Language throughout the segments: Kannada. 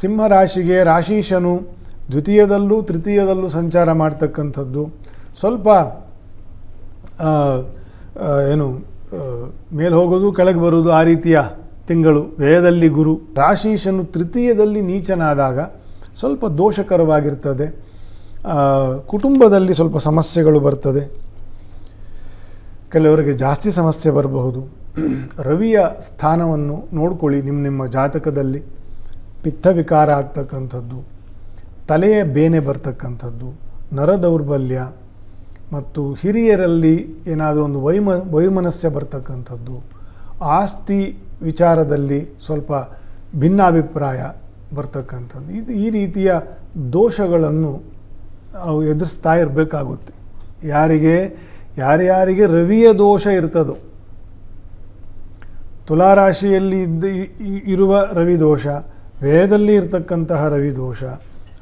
ಸಿಂಹರಾಶಿಗೆ ರಾಶೀಶನು ದ್ವಿತೀಯದಲ್ಲೂ ತೃತೀಯದಲ್ಲೂ ಸಂಚಾರ ಮಾಡ್ತಕ್ಕಂಥದ್ದು ಸ್ವಲ್ಪ ಮೇಲೆ ಹೋಗೋದು ಕೆಳಗೆ ಬರೋದು ಆ ರೀತಿಯ ತಿಂಗಳು. ವ್ಯಯದಲ್ಲಿ ಗುರು. ರಾಶೀಶನು ತೃತೀಯದಲ್ಲಿ ನೀಚನಾದಾಗ ಸ್ವಲ್ಪ ದೋಷಕರವಾಗಿರ್ತದೆ. ಕುಟುಂಬದಲ್ಲಿ ಸ್ವಲ್ಪ ಸಮಸ್ಯೆಗಳು ಬರ್ತದೆ, ಕೆಲವರಿಗೆ ಜಾಸ್ತಿ ಸಮಸ್ಯೆ ಬರಬಹುದು. ರವಿಯ ಸ್ಥಾನವನ್ನು ನೋಡ್ಕೊಳ್ಳಿ. ನಿಮ್ಮ ಜಾತಕದಲ್ಲಿ ಪಿತ್ತ ವಿಕಾರ ಆಗ್ತಕ್ಕಂಥದ್ದು, ತಲೆಯ ಬೇನೆ ಬರ್ತಕ್ಕಂಥದ್ದು, ನರ ದೌರ್ಬಲ್ಯ ಮತ್ತು ಹಿರಿಯರಲ್ಲಿ ಏನಾದರೂ ಒಂದು ವೈಮನಸ್ಯ ಬರ್ತಕ್ಕಂಥದ್ದು, ಆಸ್ತಿ ವಿಚಾರದಲ್ಲಿ ಸ್ವಲ್ಪ ಭಿನ್ನಾಭಿಪ್ರಾಯ ಬರ್ತಕ್ಕಂಥದ್ದು, ಈ ರೀತಿಯ ದೋಷಗಳನ್ನು ನಾವು ಎದುರಿಸ್ತಾ ಇರಬೇಕಾಗುತ್ತೆ. ಯಾರ್ಯಾರಿಗೆ ರವಿಯ ದೋಷ ಇರ್ತದೋ, ತುಲಾರಾಶಿಯಲ್ಲಿ ಇರುವ ರವಿ ದೋಷ, ವ್ಯಯದಲ್ಲಿ ಇರತಕ್ಕಂತಹ ರವಿ ದೋಷ,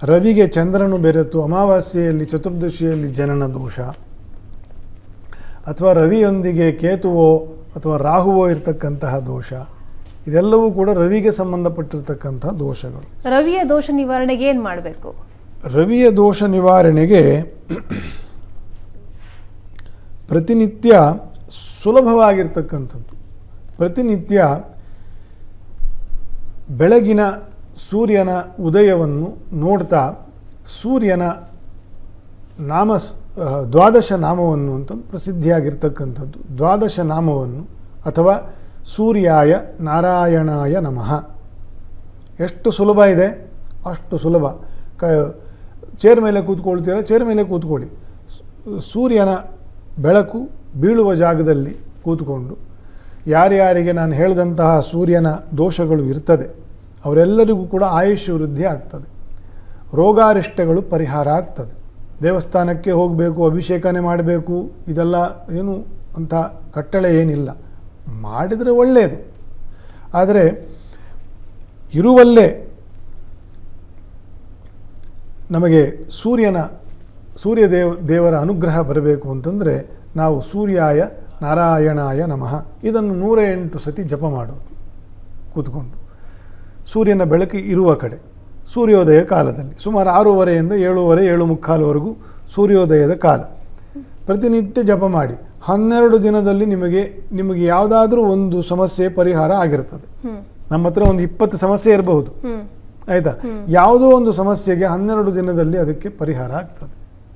ರವಿಗೆ ಚಂದ್ರನು ಬೆರೆತು ಅಮಾವಾಸ್ಯೆಯಲ್ಲಿ ಚತುರ್ದಶಿಯಲ್ಲಿ ಜನನ ದೋಷ, ಅಥವಾ ರವಿಯೊಂದಿಗೆ ಕೇತುವೋ ಅಥವಾ ರಾಹುವೋ ಇರತಕ್ಕಂತಹ ದೋಷ, ಇದೆಲ್ಲವೂ ಕೂಡ ರವಿಗೆ ಸಂಬಂಧಪಟ್ಟಿರ್ತಕ್ಕಂತಹ ದೋಷಗಳು. ರವಿಯ ದೋಷ ನಿವಾರಣೆಗೆ ಏನು ಮಾಡಬೇಕು? ರವಿಯ ದೋಷ ನಿವಾರಣೆಗೆ ಪ್ರತಿನಿತ್ಯ ಸುಲಭವಾಗಿರ್ತಕ್ಕಂಥದ್ದು, ಪ್ರತಿನಿತ್ಯ ಬೆಳಗಿನ ಸೂರ್ಯನ ಉದಯವನ್ನು ನೋಡ್ತಾ ಸೂರ್ಯನ ದ್ವಾದಶ ನಾಮವನ್ನು ಅಂತ ಪ್ರಸಿದ್ಧಿಯಾಗಿರ್ತಕ್ಕಂಥದ್ದು, ದ್ವಾದಶ ನಾಮವನ್ನು ಅಥವಾ ಸೂರ್ಯಾಯ ನಾರಾಯಣಾಯ ನಮಃ. ಎಷ್ಟು ಸುಲಭ ಇದೆ ಅಷ್ಟು ಸುಲಭ. ಚೇರ್ ಮೇಲೆ ಕೂತ್ಕೊಳ್ತೀರ, ಚೇರ್ ಮೇಲೆ ಕೂತ್ಕೊಳ್ಳಿ. ಸೂರ್ಯನ ಬೆಳಕು ಬೀಳುವ ಜಾಗದಲ್ಲಿ ಕೂತ್ಕೊಂಡು ಯಾರ್ಯಾರಿಗೆ ನಾನು ಹೇಳಿದಂತಹ ಸೂರ್ಯನ ದೋಷಗಳು ಇರ್ತದೆ ಅವರೆಲ್ಲರಿಗೂ ಕೂಡ ಆಯುಷ್ಯ ವೃದ್ಧಿ ಆಗ್ತದೆ, ರೋಗಾರಿಷ್ಟಗಳು ಪರಿಹಾರ ಆಗ್ತದೆ. ದೇವಸ್ಥಾನಕ್ಕೆ ಹೋಗಬೇಕು, ಅಭಿಷೇಕನೆ ಮಾಡಬೇಕು, ಇದೆಲ್ಲ ಏನು ಅಂಥ ಕಟ್ಟಳೆ ಏನಿಲ್ಲ, ಮಾಡಿದರೆ ಒಳ್ಳೆಯದು. ಆದರೆ ಇರುವಲ್ಲೇ ನಮಗೆ ದೇವರ ಅನುಗ್ರಹ ಬರಬೇಕು ಅಂತಂದರೆ ನಾವು ಸೂರ್ಯಾಯ ನಾರಾಯಣಾಯ ನಮಃ ಇದನ್ನು 108 ಸತಿ ಜಪ ಮಾಡೋದು ಕೂತ್ಕೊಂಡು. ಸೂರ್ಯನ ಬೆಳಕು ಇರುವ ಕಡೆ ಸೂರ್ಯೋದಯ ಕಾಲದಲ್ಲಿ ಸುಮಾರು 6:30 7:30 7:45ವರೆಗೂ ಸೂರ್ಯೋದಯದ ಕಾಲ ಪ್ರತಿನಿತ್ಯ ಜಪ ಮಾಡಿ. 12 ದಿನದಲ್ಲಿ ನಿಮಗೆ ಯಾವುದಾದ್ರೂ ಒಂದು ಸಮಸ್ಯೆ ಪರಿಹಾರ ಆಗಿರ್ತದೆ. ನಮ್ಮ ಹತ್ರ ಒಂದು 20 ಸಮಸ್ಯೆ ಇರಬಹುದು, ಆಯಿತಾ? ಯಾವುದೋ ಒಂದು ಸಮಸ್ಯೆಗೆ 12 ದಿನದಲ್ಲಿ ಅದಕ್ಕೆ ಪರಿಹಾರ ಆಗ್ತದೆ.